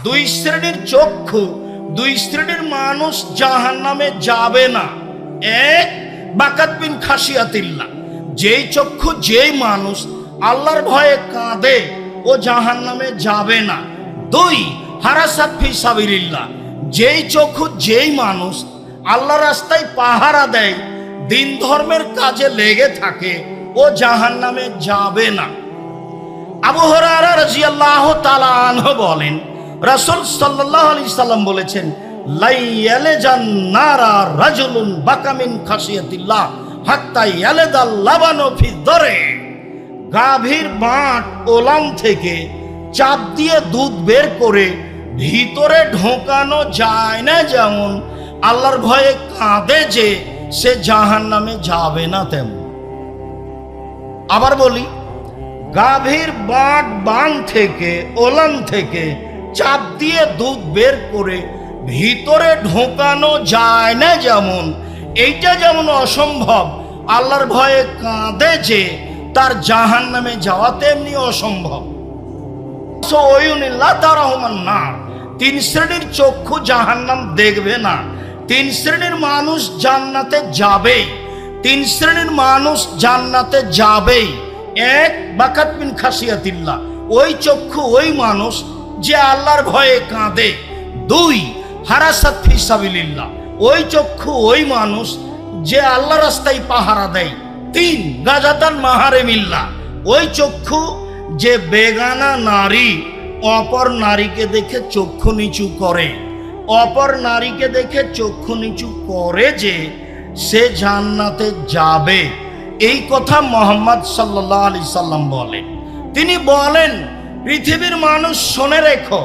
দুই শ্রেণীর চক্ষু, দুই শ্রেণীর মানুষ জাহান্নামে যাবে না। এক, বাকাত বিন খাসিয়াতিল্লাহ, যেই চক্ষু যেই মানুষ আল্লাহর ভয়ে কাঁদে ও জাহান্নামে যাবে না। দুই, হারাসাত ফি সাবিলিল্লাহ, যেই চক্ষু যেই মানুষ আল্লাহ রাস্তায় পাহারা দেয়, দিন ধর্মের কাজে লেগে থাকে, ও জাহান্নামে যাবে না। আবু হুরায়রা রাদিয়াল্লাহু তাআলা আনহু বলেন, রাসূল সাল্লাল্লাহু আলাইহি সাল্লাম বলেছেন, লা ইয়ালাজান নারা রাজুলুন বাকা মিন খাশিয়াতিল্লাহ হাত্তা ইয়ালাদাল লাবানু ফি দরে। গাভীর বাট ওলান থেকে চাপ দিয়ে দুধ বের করে ভিতরে ঢোকানো যায় না, যেমন আল্লাহর ভয়ে কাঁদে যে সে জাহান্নামে যাবে না তেমন। আবার বলি, গাভীর বাট বান থেকে ওলান থেকে চাপ দিয়ে দুধ বের করে ভিতরে ঢোকানো যায় না, যেমন এইটা যেমন অসম্ভব, আল্লাহর ভয়ে কাঁদে যে তার জাহান্নামে যাওয়া তেমনি অসম্ভব। তিন শ্রেণীর চক্ষু জাহান্নাম দেখবে না, তিন শ্রেণীর মানুষ জান্নাতে যাবেই, তিন শ্রেণীর মানুষ জান্নাতে যাবেই। এক, বাকাত বিন খাসিয়াতিল্লাহ, ওই চক্ষু ওই মানুষ যে আল্লাহর ভয়ে কাঁদে। দুই, হারাসাত ফি সাবিলিল্লাহ, ওই চক্ষু ওই মানুষ যে আল্লাহ রাস্তায় পাহারা দেয়। তিন, গাজাতান মাহারেমিল্লাহ, ওই চক্ষু যে বেগানা নারী অপর নারীকে দেখে চক্ষু নিচু করে, অপর নারীকে দেখে চক্ষু নিচু করে যে সে জান্নাতে যাবে। এই কথা মুহাম্মদ সাল্লাল্লাহু আলাইহি সাল্লাম বলেন। তিনি বলেন, পৃথিবীর মানুষ শুনে রেখো।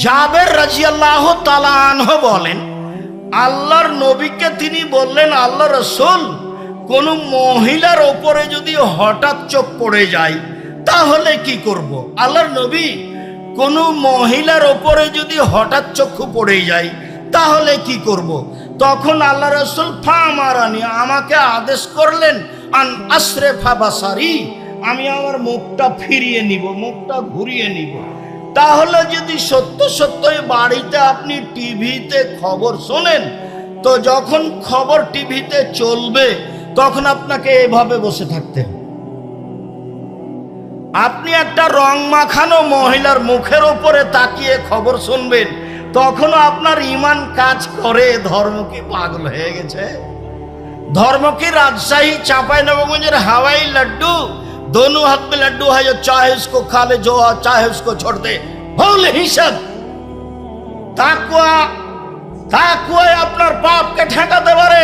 জাবের রাদিয়াল্লাহু তাআলা আনহু বলেন, আল্লাহর নবীকে তিনি বললেন, আল্লাহ রাসূল, কোন মহিলার ওপরে যদি হঠাৎ চোখ পড়ে যায় তাহলে কি করব? আল্লাহর নবী, কোন মহিলার ওপরে যদি হঠাৎ চক্ষু পড়ে যায় তাহলে কি করব? তখন আল্লাহ রাসূল ফামারানি, আমাকে আদেশ করলেন, আন আসরিফা বাসারি, আমি আমার মুখটা ফিরিয়ে নিব, মুখটা ঘুরিয়ে নিব। তাহলে যদি সত্য সত্যই বাড়িতে আপনি টিভিতে খবর শোনেন, তো যখন খবর টিভিতে চলবে তখন আপনাকে এভাবে বসে থাকতে হবে। আপনি একটা রং মাখানো মহিলার মুখের উপরে তাকিয়ে খবর শুনবেন, তখনও আপনার ঈমান কাজ করে। ধর্ম কি পাগল হয়ে গেছে? धर्म की राजशाही चांपाईनबाबगंज हवाई लड्डू, दोनों हाथ में लड्डू है, जो चाहे उसको खा ले, जो चाहे उसको छोड़ दे। भूल हिसाब ताकुआ ताकुआ আপনার পাপকে ঠেকাতে পারে,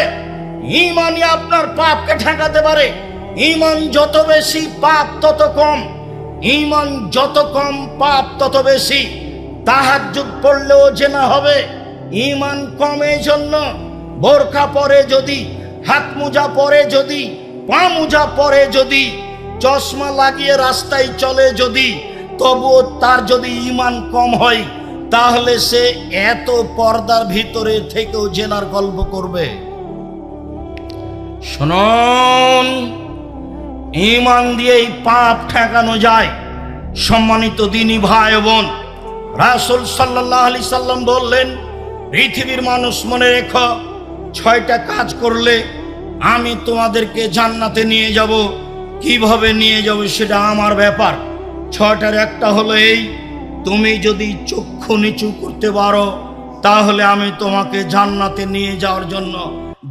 ঈমানই আপনার পাপকে ঠেকাতে পারে। ঈমান যত বেশি পাপ তত কম, ঈমান যত কম পাপ তত বেশি। তাহাজ্জুদ পড়লেও জেনা হবে, ঈমান কমে জন্য বোরকা পরে যদি, হাত মোজা পরে যদি, পা মোজা পরে যদি, চশমা লাগিয়ে রাস্তায় চলে যদি, তবুও তার যদি ঈমান কম হয়, তাহলে সে এত পর্দার ভিতরে থেকেও জেনার গল্প করবে। শুনুন, ঈমান দিয়েই পাপ ঠেকানো যায়। সম্মানিত দিনী ভাই বোন, রাসূল সাল্লাল্লাহু আলাইহি সাল্লাম বললেন, পৃথিবীর মানুষ মনে রেখো, 6টা কাজ করলে আমি তোমাদেরকে জান্নাতে নিয়ে যাব। কিভাবে নিয়ে যাব সেটা আমার ব্যাপার। 6টার একটা হলো এই, তুমি যদি চক্ষু নিচু করতে পারো তাহলে আমি তোমাকে জান্নাতে নিয়ে যাওয়ার জন্য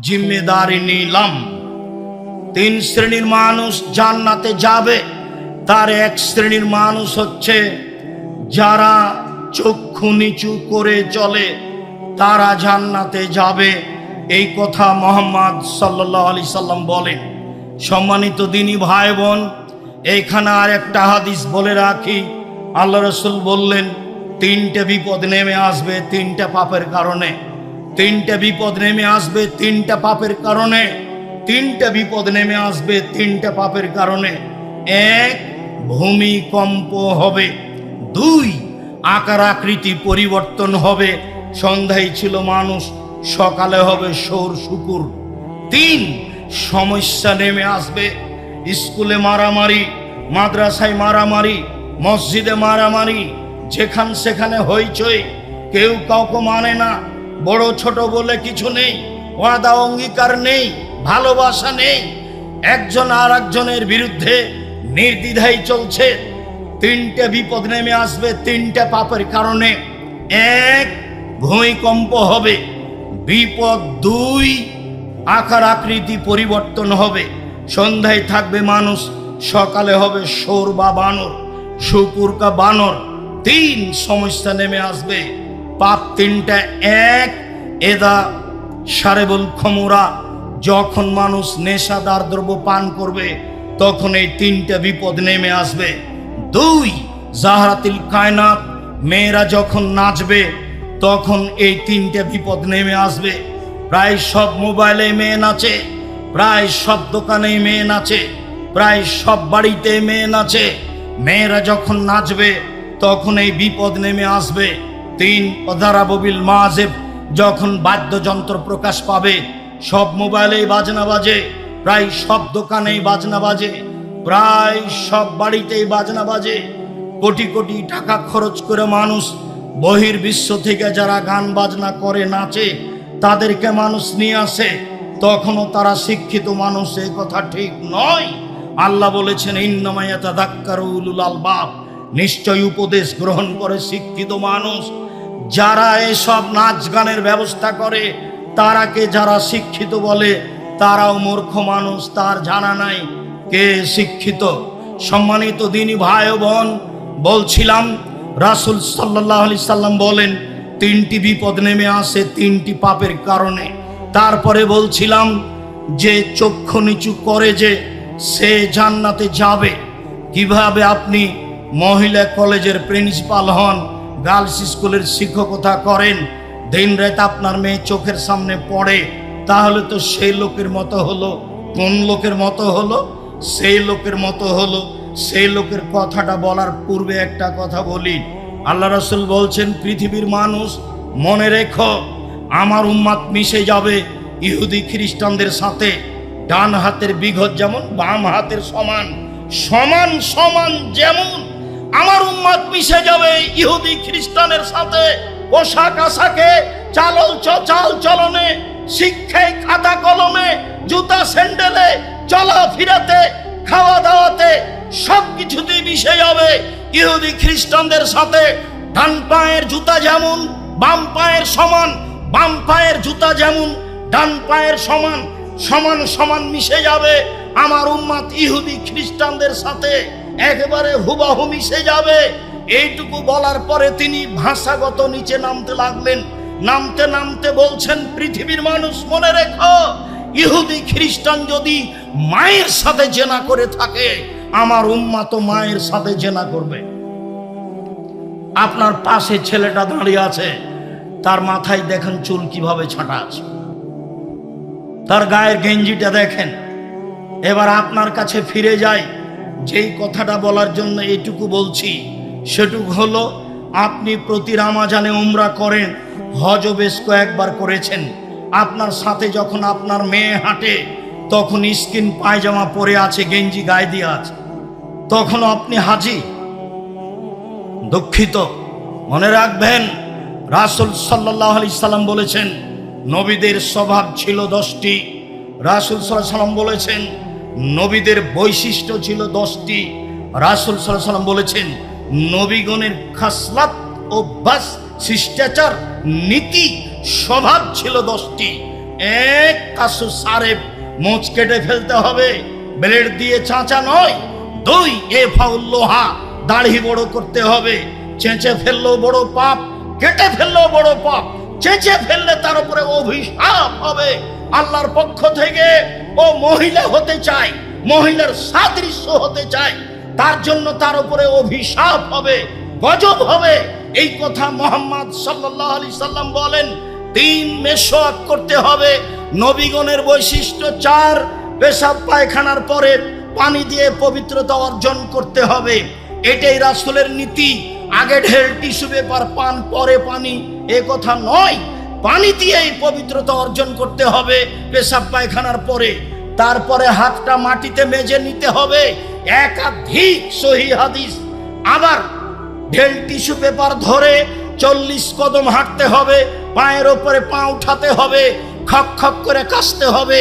জিম্মেদারি নিলাম। 3 শ্রেণীর মানুষ জান্নাতে যাবে। তার এক শ্রেণীর মানুষ হচ্ছে যারা চক্ষু নিচু করে চলে, তারা জান্নাতে যাবে। এই কথা মুহাম্মদ সাল্লাল্লাহু আলাইহি সাল্লাম বলেন। সম্মানিত দিনী ভাই বোন, এইখানে আর একটা হাদিস বলে রাখি। আল্লাহ রাসূল বললেন, 3টে বিপদ নেমে আসবে 3টা পাপের কারণে। 3টে বিপদ নেমে আসবে 3টা পাপের কারণে। 3টে বিপদ নেমে আসবে 3টা পাপের কারণে। 1, ভূমিকম্প হবে। 2, আকার আকৃতি পরিবর্তন হবে। সন্ধ্যায় ছিল মানুষ, সকালে হবে সৌর শুকুর। 3, সমস্যা নেমে আসবে। স্কুলে মারামারি, মাদ্রাসায় মারামারি, মসজিদে মারামারি, যেখান সেখানে হইচই, কেউ কাউকে মানে না, বড় ছোট বলে কিছু নেই, ওয়াদা অঙ্গীকার নেই, ভালোবাসা নেই, একজন আর একজনের বিরুদ্ধে নির্দ্বিধায় চলছে। তিনটে বিপদ নেমে আসবে তিনটে পাপের কারণে। এক, ভূমিকম্প হবে। বিপদ দুই, আকার আকৃতি পরিবর্তন হবে। সন্ধ্যায় থাকবে মানুষ, সকালে হবে শোর বা বানর, শুকুর কা বানর। তিন, সমস্যা নেমে আসবে। পাপ তিনটা। এক, এদা সারেবুল খমুরা, যখন মানুষ নেশাদার দ্রব্য পান করবে তখন এই তিনটা বিপদ নেমে আসবে। দুই, জাহরাতিল কায়নাত, মেয়েরা যখন নাচবে তখন এই তিনটে বিপদ নেমে আসবে। প্রায় সব মোবাইলে মেয়ে নাচে, প্রায় সব দোকানে মেয়ে নাচে, প্রায় সব বাড়িতে মেয়ে নাচে। মেয়েরা যখন নাচবে তখন এই বিপদ নেমে আসবে। তিন, অদারাববিল মাজেব, যখন বাদ্যযন্ত্র প্রকাশ পাবে, সব মোবাইলেই বাজনা বাজে, প্রায় সব দোকানেই বাজনা বাজে, প্রায় সব বাড়িতেই বাজনা বাজে। কোটি কোটি টাকা খরচ করে মানুষ বহির্বিশ্ব থেকে যারা গান বাজনা করে নাচে তাদেরকে মানুষ নিয়ে আসে, তখনও তারা শিক্ষিত মানুষ, এই কথা ঠিক নয়। আল্লাহ বলেছেন ইন্নামা ইয়াতাযাক্কারু উলুল আলবাব, নিশ্চয় উপদেশ গ্রহণ করে শিক্ষিত মানুষ। যারা এসব নাচ গানের ব্যবস্থা করে তারাকে যারা শিক্ষিত বলে তারাও মূর্খ মানুষ, তার জানা নাই কে শিক্ষিত। সম্মানিত দিনী ভাই ও বোন, বলছিলাম রাসূল সাল্লাল্লাহু আলাইহি সাল্লাম বলেন তিনটি বিপদ নেমে আসে তিনটি পাপের কারণে। তারপরে বলছিলাম যে চক্ষু নিচু করে যে সে জান্নাতে যাবে। কিভাবে আপনি মহিলা কলেজের প্রিন্সিপাল হন, গার্লস স্কুলের শিক্ষকতা করেন, দিন রাত আপনার মেয়ে চোখের সামনে পড়ে, তাহলে তো সেই লোকের মতো হলো। কোন লোকের মতো হলো? সেই লোকের মতো হলো। সেই লোকের কথাটা বলার পূর্বে একটা কথা বলি। আল্লাহ রাসূল বলছেন পৃথিবীর মানুষ মনে রেখো, আমার উম্মাত মিশে যাবে ইহুদি খ্রিস্টানদের সাথে। ডান হাতের বিঘত যেমন বাম হাতের সমান, সমান সমান যেমন আমার উম্মাত মিশে যাবে ইহুদি খ্রিস্টানের সাথে। পোশাক আশাকে, চাল চলনে, শিক্ষায়, খাতা কলমে, জুতা স্যান্ডেলে, চলাফেরাতে, খাওয়া দাওয়াতে, সব কিছুতেই মিশে যাবে ইহুদি খ্রিস্টানদের সাথে। ডান পায়ের জুতা যেমন বাম পায়ের সমান, বাম পায়ের জুতা যেমন ডান পায়ের সমান, সমান সমান মিশে যাবে আমার উম্মাত ইহুদি খ্রিস্টানদের সাথে, একেবারে হুবাহু মিশে যাবে। এইটুকু বলার পরে তিনি ভাষাগত নিচে নামতে লাগলেন। নামতে নামতে বলছেন পৃথিবীর মানুষ মনে রেখো, ইহুদি খ্রিস্টান যদি মায়ের সাথে জেনা করে থাকে আমার উম্মাত মায়ের সাথে জেনা করবে। আপনার পাশে ছেলেটা দাঁড়িয়ে আছে, তার মাথায় দেখেন চুল কিভাবে ছাঁটা আছে, তার গায়ের গেঞ্জিটা দেখেন। এবার আপনার কাছে ফিরে যাই, যেই কথাটা বলার জন্য এইটুকু বলছি সেটুকু হলো, আপনি প্রতি রমজানে উমরা করেন, হজও বেশ কয়েকবার করেছেন। আপনার সাথে যখন আপনার মেয়ে হাঁটে তখন স্কিন পায়জামা পরে আছে, গেঞ্জি গায়ে দিয়ে আছে, তখনও আপনি হাজি? দুঃখিত। মনে রাখবেন রাসূল সাল্লাল্লাহু আলাইহি সাল্লাম বলেছেন নবীদের স্বভাব ছিল 10টি। রাসূল সাল্লাল্লাহু আলাইহি সাল্লাম বলেছেন নবীদের বৈশিষ্ট্য ছিল 10টি। রাসূল সাল্লাল্লাহু আলাইহি সাল্লাম বলেছেন নবীগণের খাসলাত, অভ্যাস, শিষ্টাচার, নীতি, স্বভাব ছিল 10টি। এক, কাসু সারেব, মোচ কেটে ফেলতে হবে, ব্লেড দিয়ে চাঁচা নয়। দুই, এ ফাউল্লোহা, দাড়ি বড় করতে হবে, চেঁচে ফেললেও বড় পাপ, কেটে ফেললেও বড় পাপ, চেঁচে ফেললে তার উপরে অভিশাপ হবে আল্লাহর পক্ষ থেকে। ও মহিলা হতে চায়, মহিলার সাদৃশ্য হতে চায়, তার জন্য তার উপরে অভিশাপ হবে, গজব হবে। এই কথা মুহাম্মদ সাল্লাল্লাহু আলাইহি সাল্লাম বলেন। 3, মেশওয়াক করতে হবে। নবীগণের বৈশিষ্ট্য 4, পেশাব পায়খানার পরে পানি দিয়ে পবিত্রতা অর্জন করতে হবে। এটাই রাসূলের নীতি। আগে ঢেল টিস্যু পেপার পান, পরে পানি, এ কথা নয়। পানি দিয়েই পবিত্রতা অর্জন করতে হবে পেশাব পায়খানার পরে। তারপরে হাতটা মাটিতে মেজে নিতে হবে। একাধিক সহিহ হাদিস। আবার ঢেল টিস্যু পেপার ধরে 40 কদম হাঁটতে হবে, পায়ের ওপরে পা উঠাতে হবে, খক খক করে কাশতে হবে।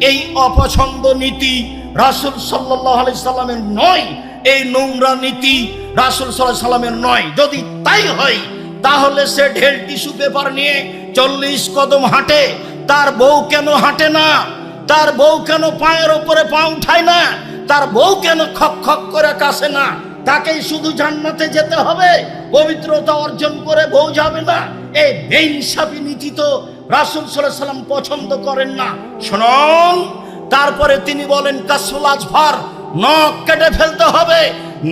এই অপছন্দ নীতি রাসূল সাল্লাল্লাহু আলাইহি সাল্লামের নয়, এই নোংরা নীতি রাসূল সাল্লাল্লাহু আলাইহি সাল্লামের নয়। যদি তাই হয় তাহলে সে ঢেল টিস্যু পেপার নিয়ে 40 কদম হাঁটে, তার বউ কেন হাঁটে না? তার বউ কেন পায়ের ওপরে পা উঠায় না? তার বউ কেন খক খক করে কাশে না? তাকেই শুধু জান্নাতে যেতে হবে, পবিত্রতা অর্জন করে বউ যাবে না? এই বেইনসাফি নীতি তো রাসূল সাল্লাল্লাহু আলাইহি সাল্লাম পছন্দ করেন না। শুনুন, তারপরে তিনি বলেন কাসুল আজফার, নখ কেটে ফেলতে হবে।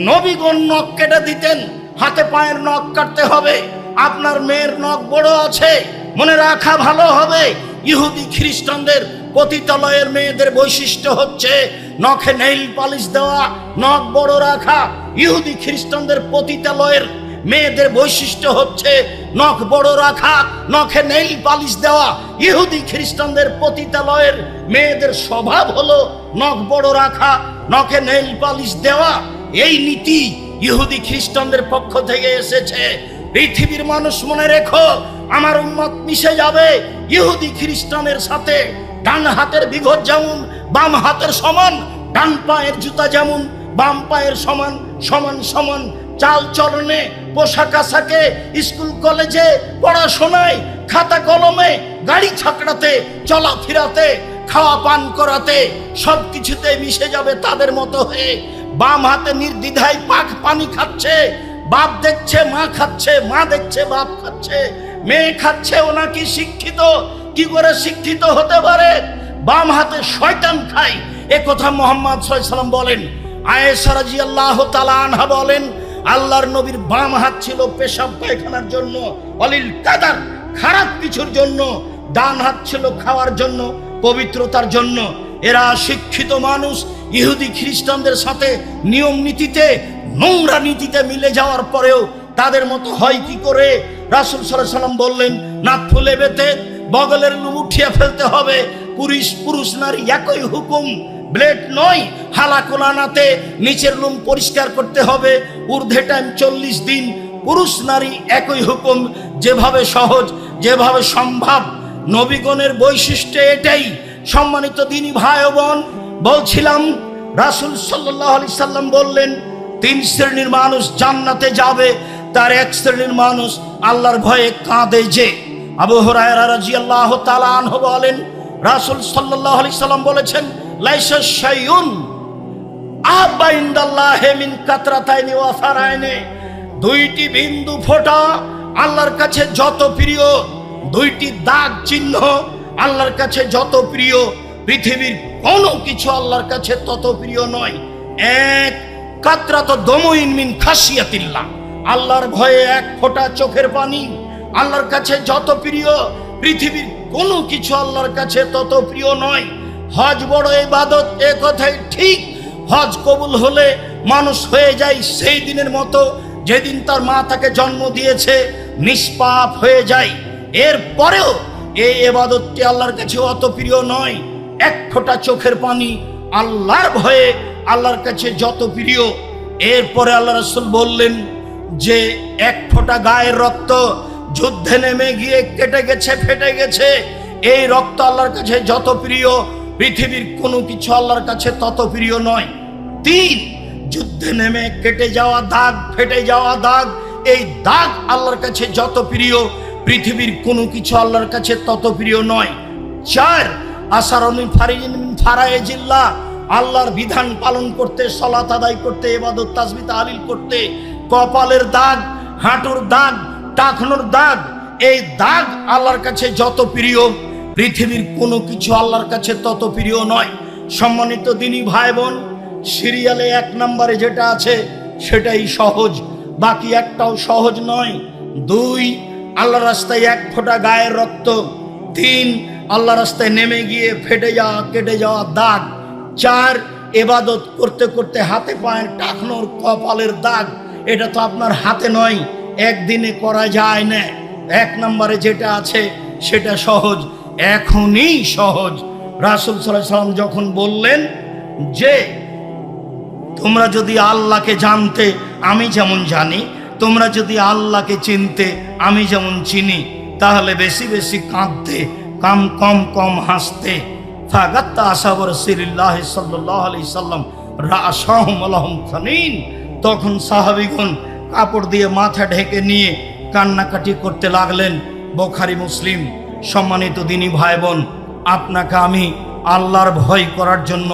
নবীগণ নখ কেটে দিতেন, হাতে পায়ের নখ কাটতে হবে। আপনার মেয়ের নখ বড় আছে, মনে রাখা ভালো হবে, ইহুদি খ্রিস্টানদের পতিতালয়ের মেয়েদের বৈশিষ্ট্য হচ্ছে নখে নেইল পালিশ দেওয়া, নখ বড় রাখা। ইহুদি খ্রিস্টানদের পতিতালয়ের মেয়েদের বৈশিষ্ট্য হচ্ছে নখ বড় রাখা, নখে নেইল পালিশ দেওয়া। ইহুদি খ্রিস্টানদের পতিতালয়ের মেয়েদের স্বভাব হলো নখ বড় রাখা, নখে নেইল পালিশ দেওয়া। এই নীতি ইহুদি খ্রিস্টানদের পক্ষ থেকে এসেছে। পৃথিবীর মানুষ মনে রেখো, আমার উম্মত মিশে যাবে ইহুদি খ্রিস্টানের সাথে। ডান হাতের বিঘত যেমন বাম হাতের সমান, ডান পায়ের জুতা যেমন বাম পায়ের সমান, সমান সমান চাল চলনে, পোশাক আশাকে, স্কুল কলেজে পড়াশোনায়, খাতা কলমে, গাড়ি ছাকড়াতে, চলাফেরাতে, খাওয়া পান করাতে সবকিছুতে মিশে যাবে তাদের মতো হয়ে। বাম হাতে নির্দ্বিধায় পাক পানি খাচ্ছে, বাপ দেখছে মা খাচ্ছে, মা দেখছে বাপ খাচ্ছে, মেয়ে খাচ্ছে। ও নাকি শিক্ষিত, কি করে শিক্ষিত হতে পারে? বাম হাতে শয়তান খায়, এ কথা মুহাম্মদ সাল্লাল্লাহু আলাইহি সাল্লাম বলেন। আয়েশা রাদিয়াল্লাহু তাআলা আনহা বলেন, আল্লাহর নবীর বাম হাত ছিল পেশাব পায়খানার জন্য, অলিল কাদার, খারাপ কিছুর জন্য। ডান হাত ছিল খাওয়ার জন্য, পবিত্রতার জন্য। এরা শিক্ষিত মানুষ ইহুদি খ্রিস্টানদের সাথে নিয়ম নীতিতে, নোংরা নীতিতে মিলে যাওয়ার পরেও তাদের মতো হয় কি করে? রাসূল সাল্লাল্লাহু আলাইহি সাল্লাম বললেন, নাক ফুলে বেতে বগলের লুম উঠিয়ে ফেলতে হবে। পুরুষ নারী একই হুকুম, ব্লেড নয়, হালাকোলানাতে নিচের লুম পরিষ্কার করতে হবে। ঊর্ধ্বে টাইম 40 দিন। পুরুষ নারী একই হুকুম, যেভাবে সহজ, যেভাবে সম্ভব। নবীগণের বৈশিষ্ট্য এটাই। সম্মানিত দিনী ভাই ও বোন, বলছিলাম রাসূল সাল্লাল্লাহু আলাইহি সাল্লাম বললেন 3 শ্রেণীর মানুষ জান্নাতে যাবে। তার এক শ্রেণীর মানুষ আল্লাহর ভয়ে কাঁদে যে। আবু হুরায়রা রাদিয়াল্লাহু তাআলা আনহু বলেন, রাসূল সাল্লাল্লাহু আলাইহি সাল্লাম বলেছেন, লাইসা শাইউন আহাব্বা ইনদাল্লাহি মিন কাতরাতাইনি ওয়া ফারাইনি। 2টি বিন্দু ফোঁটা আল্লাহর কাছে যত প্রিয়, 2টি দাগ চিহ্ন আল্লাহর কাছে যত প্রিয়, পৃথিবীর কোনো কিছু আল্লাহর কাছে তত প্রিয় নয়। এক, কাতরাত দমুইন মিন খাশিয়াতিল্লাহ, আল্লাহর ভয়ে এক ফোঁটা চোখের পানি আল্লাহর কাছে যত প্রিয়, পৃথিবীর কোনো কিছু আল্লাহর কাছে তত প্রিয় নয়। হজ বড় ইবাদত, এ কথাই ঠিক। হজ কবুল হলে মানুষ হয়ে যায় সেই দিনের মতো যেদিন তার মা তাকে জন্ম দিয়েছে, নিষ্পাপ হয়ে যায়। এর পরেও এই ইবাদতটি আল্লাহর কাছে অত প্রিয় নয়। এক ফোঁটা চোখের পানি আল্লাহর ভয়ে আল্লাহর কাছে যত প্রিয়। এরপরে আল্লাহ রাসূল বললেন যে এক ফোঁটা গায়ের রক্ত যুদ্ধে নেমে গিয়ে কেটে গেছে, ফেটে গেছে, এই রক্ত আল্লাহর কাছে যত প্রিয়, পৃথিবীর কোনো কিছু আল্লাহর কাছে তত প্রিয় নয়। 3, যুদ্ধে নেমে কেটে যাওয়া দাগ, ফেটে যাওয়া দাগ, এই দাগ আল্লাহর কাছে যত প্রিয়, পৃথিবীর কোনো কিছু আল্লাহর কাছে তত প্রিয় নয়। 4, আসারুন ফারিজিন মিন ফারাইজিল্লাহ, আল্লাহর বিধান পালন করতে, সালাত আদায় করতে, ইবাদত তাসবিহ তাহলিল করতে, কপালের দাগ, হাঁটুর দাগ, টাকনোর দাগ, এই দাগ আল্লাহর কাছে যত প্রিয়, পৃথিবীর কোনো কিছু আল্লাহর কাছে তত প্রিয় নয়। সম্মানিত দিনী ভাই বোন, সিরিয়ালে 1 নম্বরে যেটা আছে সেটাই সহজ, বাকি একটাও সহজ নয়। 2, আল্লাহর রাস্তায় এক ফোঁটা গায়ের রক্ত। 3, আল্লাহর রাস্তায় নেমে গিয়ে ফেটে যাওয়া, কেটে যাওয়া দাগ। 4, ইবাদত করতে করতে হাতে পায়ের টাকনোর, কপালের দাগ। এটা তো আপনার হাতে নয়, একদিনে করা যায় না। 1 নম্বরে যেটা আছে সেটা সহজ, এখনই সহজ। রাসূল সাল্লাল্লাহু আলাইহি সাল্লাম যখন বললেন যে তোমরা যদি আল্লাহকে জানতে আমি যেমন জানি, তোমরা যদি আল্লাহকে চিনতে আমি যেমন চিনি, তাহলে বেশি বেশি কাঁদতে, কম কম কম হাসতে। ফাগাত্তা আসহাব রাসূলিল্লাহ সাল্লাল্লাহু আলাইহি সাল্লাম রাআসাহুম লাহুম খানিন। তখন সাহাবীগণ কাপড় দিয়ে মাথা ঢেকে নিয়ে কান্নাকাটি করতে লাগলেন। বুখারী মুসলিম। সম্মানিত দিনী ভাই বোন, আপনাকে আমি আল্লাহর ভয় করার জন্য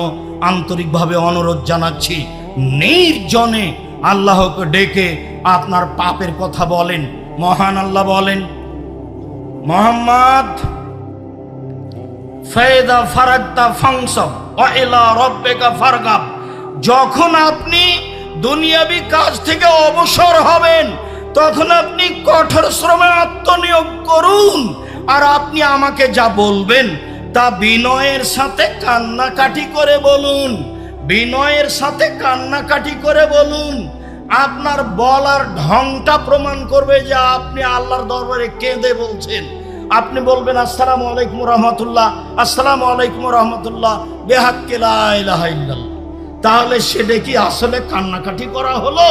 আন্তরিকভাবে অনুরোধ জানাচ্ছি। নির্জনে আল্লাহকে ডেকে আপনার পাপের কথা বলেন। মহান আল্লাহ বলেন, মুহাম্মদ ফাইদা ফারাগতা ফানসাব ওয়া ইলা রাব্বিকা ফারগাব। যখন আপনি দুনিয়াবি কাজ থেকে অবসর হবেন, তখন আপনি কঠোর শ্রমে আত্মনিয়োগ করুন। আর আপনি আমাকে যা বলবেন তা বিনয়ের সাথে কান্নাকাটি করে বলুন। বিনয়ের সাথে কান্নাকাটি করে বলুন। আপনার বলার ঢংটা প্রমাণ করবে যে আপনি আল্লাহর দরবারে কেঁদে বলছেন। আপনি বলবেন আসসালামু আলাইকুম রহমতুল্লাহ, আসসালামু আলাইকুম রহমতুল্লাহ, বিহাক্কি লা ইলাহা ইল্লাল্লাহ। তাহলে সেটা কি আসলে কান্নাকাটি করা হলো,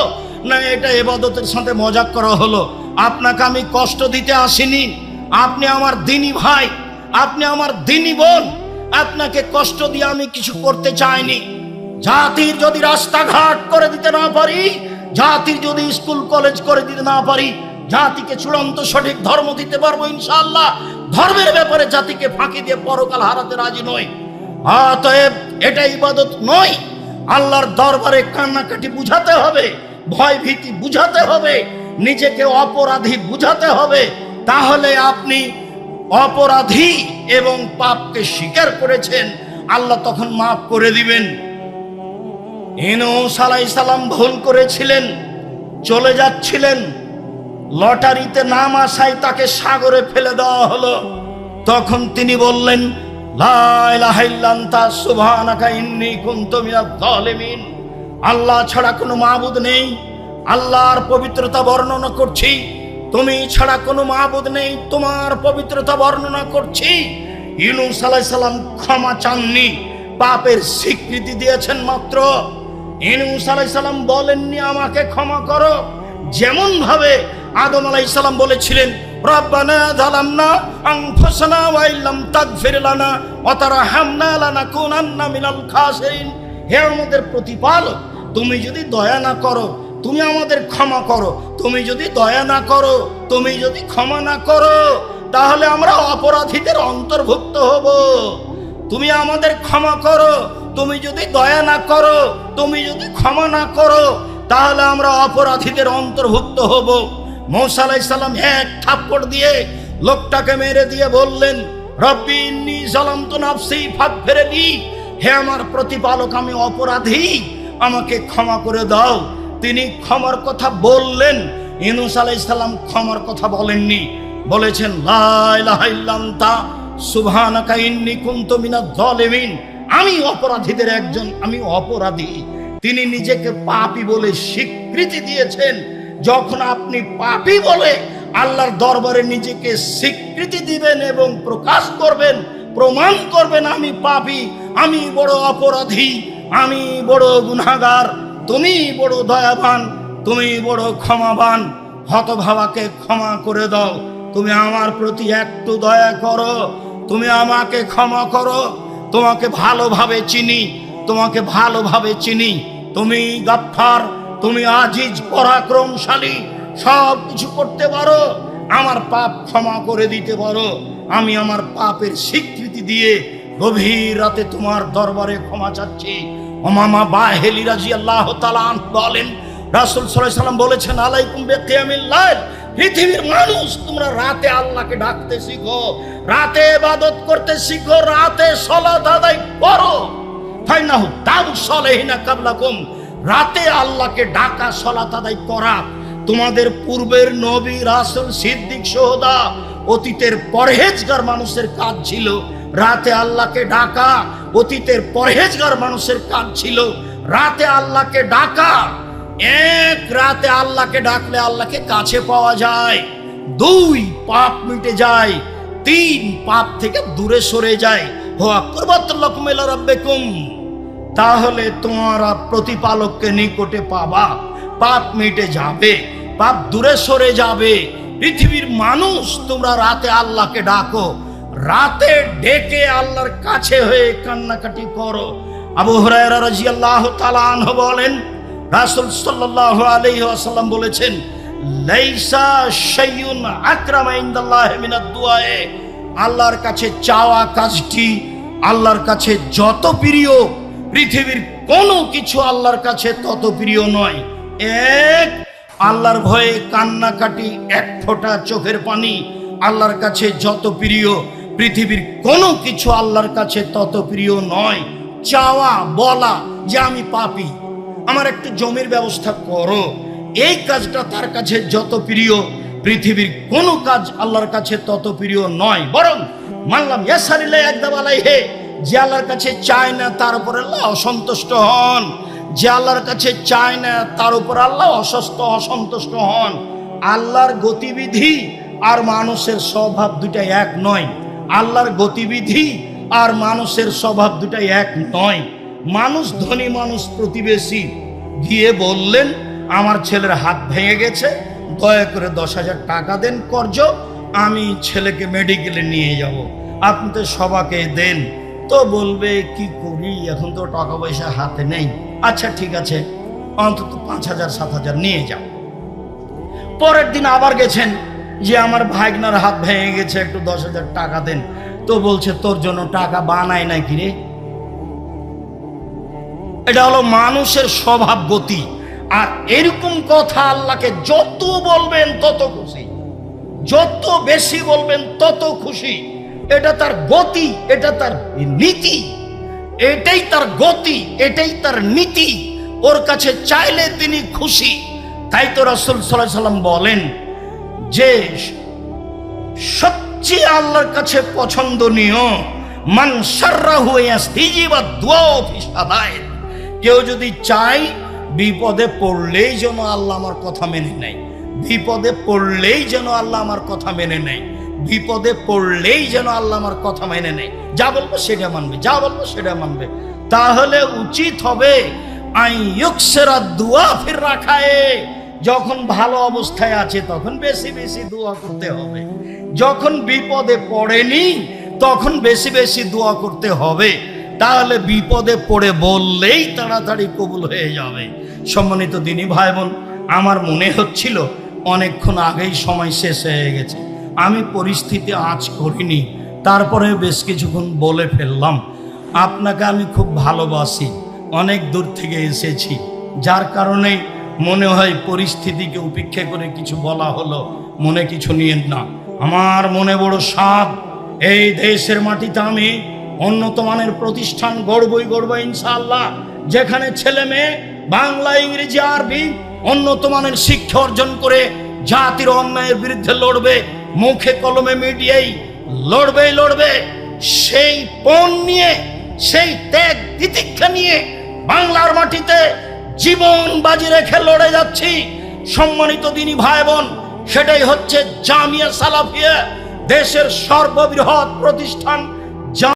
না এটা ইবাদতের সাথে মজাক করা হলো? আপনাকে আমি কষ্ট দিতে আসিনি। আপনি আমার দিনী ভাই, আপনি আমার দিনী বোন। আপনাকে কষ্ট দিয়ে আমি কিছু করতে চাইনি। জাতির যদি রাস্তাঘাট করে দিতে না পারি, জাতির যদি স্কুল কলেজ করে দিতে না পারি, জাতিকে চূড়ান্ত সঠিক ধর্ম দিতে পারবো ইনশাআল্লাহ। ধর্মের ব্যাপারে জাতিকে ফাঁকি দিয়ে পরকাল হারাতে রাজি নই। অতএব এটা ইবাদত নয়। আল্লাহর দরবারে কান্নাকাটি বুঝাতে হবে, ভয় ভীতি বুঝাতে হবে, নিজেকে অপরাধী বুঝাতে হবে। তাহলে আপনি অপরাধী এবং পাপকে স্বীকার করেছেন, আল্লাহ তখন মাফ করে দিবেন। ইউনূস আলাইহিস সালাম ভুল করেছিলেন, চলে যাচ্ছিলেন, লটারিতে নাম আসায় তাকে সাগরে ফেলে দেওয়া হলো। তখন তিনি বললেন, লা ইলাহা ইল্লা আনতা সুবহানাকা ইন্নী কুনতু মিনাজ জালিমিন। আল্লাহ ছাড়া কোনো মাবুদ নেই, আল্লাহর পবিত্রতা বর্ণনা করছি। তুমি ছাড়া কোনো মাবুদ নেই, তোমার পবিত্রতা বর্ণনা করছি। ইউনূস আলাইহিস সালাম ক্ষমা চাননি, পাপের স্বীকৃতি দিয়েছেন মাত্র। ইউনূস আলাইহিস সালাম বলেননি আমাকে ক্ষমা করো। যেমন ভাবে আদম আলাইহিস সালাম বলেছিলেন, রব্বানা যালামনা আনফুসানা ওয়া ইল্লাম তাগফির লানা ওয়া তারহামনা লানাকুনান্না মিনাল খাসিরিন। হে আমাদের প্রতিপালক, তুমি যদি দয়া না করো, তুমি আমাদের ক্ষমা করো। তুমি যদি দয়া না করো, তুমি যদি ক্ষমা না করো, তাহলে আমরা অপরাধীদের অন্তর্ভুক্ত হব। তুমি আমাদের ক্ষমা করো। তুমি যদি দয়া না করো, তুমি যদি ক্ষমা না করো, তাহলে আমরা অপরাধীদের অন্তর্ভুক্ত হব। মূসা আলাইহিস সালাম এক থাপ্পড় দিয়ে লোকটাকে মেরে দিয়ে বললেন, রব্বি ইন্নী যালামতু নাফসি ফাগফিরলি। হে আমার প্রতিপালক, আমি অপরাধী, আমাকে ক্ষমা করে দাও। তিনি ক্ষমার কথা বললেন। ইউনূস আলাইহিস সালাম ক্ষমার কথা বলেননি, বলেছেন লা ইলাহা ইল্লা আনতা সুবহানাকা ইন্নী কুনতু মিনাজ জালিমিন। আমি অপরাধীদের একজন, আমি অপরাধী। তিনি নিজেকে পাপী বলে স্বীকৃতি দিয়েছেন। যখন আপনি পাপী বলে আল্লাহর দরবারে নিজেকে স্বীকৃতি দিবেন এবং প্রকাশ করবেন, প্রমাণ করবেন আমি পাপী, আমি বড় অপরাধী, আমি বড় গুনাহগার, তুমি বড় দয়াবান, তুমি বড় ক্ষমাবান, হতভাবাকে ক্ষমা করে দাও। তুমি আমার প্রতি একটু দয়া করো, তুমি আমাকে ক্ষমা করো। তোমাকে ভালোভাবে চিনি, তোমাকে ভালোভাবে চিনি। তুমি গাফফার, তুমি আজিজ, পরাক্রমশালী, সব কিছু করতে পারো, আমার পাপ ক্ষমা করে দিতে পারো। আমি আমার পাপের স্বীকৃতি দিয়ে গভীর রাতে তোমার দরবারে ক্ষমা চাচ্ছি। উমামা বাহিলি রাদিয়াল্লাহু তাআলা আনহু বলেন, রাসূল সাল্লাল্লাহু আলাইহি ওয়াসাল্লাম বলেছেন, আলাইকুম বিকিয়ামিল লাইল। পৃথিবীর মানুষ, তোমরা রাতে আল্লাহকে ডাকতে শিখো, রাতে ইবাদত করতে শিখো, রাতে সালাত আদায় করো। ফাইনাহু দাউস সালেহিনা কাবলাকুম। রাতে আল্লাহকে ডাকা, সালাত আদায় করা তোমাদের পূর্বের নবী, রাসূল, সিদ্দিক, শুহাদা, অতীতের পরহেজগার মানুষের কাজ ছিল। রাতে আল্লাহকে ডাকা অতীতের পরহেজগার মানুষের কাজ ছিল। রাতে আল্লাহকে ডাকা, এক রাতে আল্লাহকে ডাকলে আল্লাহকে কাছে পাওয়া যায়। 2 পাপ মিটে যায়, 3 পাপ থেকে দূরে সরে যায়। হুয়া কুরবাতুল লাকুম ইলা রাব্বিকুম। তাহলে তোমরা প্রতিপালককে নিকটে পাবা, পাপ মিটে যাবে। পাপ দূরে সরে যাবে। পৃথিবীর মানুষ, তোমরা রাতে আল্লাহকে ডাকো, রাতে ডেকে আল্লাহর কাছে হয়ে কান্নাকাটি করো। আবু হুরায়রা রাদিয়াল্লাহু তাআলা আনহু বলেন, রাসূল সাল্লাল্লাহু আলাইহি ওয়াসাল্লাম বলেছেন, লাইসা শাইউন আকরামা ইনদাল্লাহি মিনাদ দুআয়ে, আল্লাহর কাছে চাওয়া কাজটি আল্লাহর কাছে যত প্রিয়, পৃথিবীর কোনো কিছু আল্লাহর কাছে তত প্রিয় নয়। এক, আল্লাহর ভয়ে কান্নাকাটি, এক ফোঁটা চোখের পানি আল্লাহর কাছে যত প্রিয়, পৃথিবীর কোনো কিছু আল্লাহর কাছে তত প্রিয় নয়। চাওয়া, বলা যে আমি পাপী, আমার একটু জমির ব্যবস্থা করো, এই কাজটা তার কাছে যত প্রিয়, পৃথিবীর কোনো কাজ আল্লাহর কাছে তত প্রিয় নয়। বরং মানলাম ইয়াসারিল্লাহ একদম আলাইহে, যে আল্লাহর কাছে চায় না তার উপর আল্লাহ অসন্তুষ্ট হন, যে আল্লাহর কাছে চায় না তার উপর আল্লাহ অসন্তুষ্ট হন। আল্লাহর গতিবিধি আর মানুষের স্বভাব দুটাই এক নয়। আল্লাহর গতিবিধি আর মানুষের স্বভাব দুটাই এক নয়। মানুষ, ধনী মানুষ প্রতিবেশী গিয়ে বললেন, আমার ছেলের হাত ভেঙে গেছে, দয়া করে 10,000 টাকা দেন কর্জ, আমি ছেলেকে মেডিকেলে নিয়ে যাব, আপনি তো সবাকে দেন। তো বলবে কি করি, এখন তো টাকা পয়সা হাতে নেই। আচ্ছা ঠিক আছে, অন্তত 5,000 7,000 নিয়ে যাও। পরের দিন আবার গেছেন, যে আমার ভাগনার হাত ভেঙে গেছে, একটু 10,000 টাকা দেন। তো বলছে, তোর জন্য টাকা বানায় নাকি রে? এটা হলো মানুষের স্বভাব গতি। আর এরকম কথা আল্লাহকে যত বলবেন তত খুশি, যত বেশি বলবেন তত খুশি। এটা তার গতি, এটা তার নীতি, এটাই তার গতি, এটাই তার নীতি। ওর কাছে চাইলে তিনি খুশি। তাই তো রাসূল সাল্লাল্লাহু আলাইহি ওয়াসাল্লাম বলেন যে সবচেয়ে আল্লাহর কাছে পছন্দনীয় মান শাররাহু ইয়াস্তিজিবা দুআ ফি সাদায়ের, কেউ যদি চায় বিপদে পড়লেই যেন আল্লাহ আমার কথা মেনে নেয়, বিপদে পড়লেই যেন আল্লাহ আমার কথা মেনে নেয়, বিপদে পড়লেই যেন আল্লাহ আমার কথা মেনে নেয়, যা বলবো সেটা মানবে, যা বলবো সেটা মানবে। তাহলে উচিত হবে আইয়ুকসিরা দুআ ফির রাখায়ে, যখন ভালো অবস্থায় আছে তখন বেশি বেশি দোয়া করতে হবে, যখন বিপদে পড়েনি তখন বেশি বেশি দোয়া করতে হবে। তাহলে বিপদে পড়ে বললেই তাড়াতাড়ি কবুল হয়ে যাবে। সম্মানিত দিনী ভাই বোন, আমার মনে হচ্ছিল অনেকক্ষণ আগেই সময় শেষ হয়ে গেছে, আমি পরিস্থিতি আঁচ করিনি, তারপরে বেশ কিছুক্ষণ বলে ফেললাম। আপনাকে আমি খুব ভালোবাসি, অনেক দূর থেকে এসেছি, যার কারণে মনে হয় পরিস্থিতিকে উপেক্ষা করে কিছু বলা হলো, মনে কিছু নিয়েন না। আমার মনে বড় সাধ, এই দেশের মাটিতে আমি উন্নত মানের প্রতিষ্ঠান গড়বই ইনশাআল্লাহ, যেখানে ছেলে মেয়ে বাংলা, ইংরেজি, আরবি উন্নত মানের শিক্ষা অর্জন করে জাতির অন্যায়ের বিরুদ্ধে লড়বে, মুখে কলমে মিডিয়ায় লড়বে। সেই পণ নিয়ে, সেই ত্যাগ তিতিক্ষা নিয়ে বাংলার মাটিতে জীবন বাজি রেখে লড়ে যাচ্ছি। সম্মানিত দিনী ভাই বোন, সেটাই হচ্ছে জামিয়া সালাফিয়া, দেশের সর্ববৃহৎ প্রতিষ্ঠান।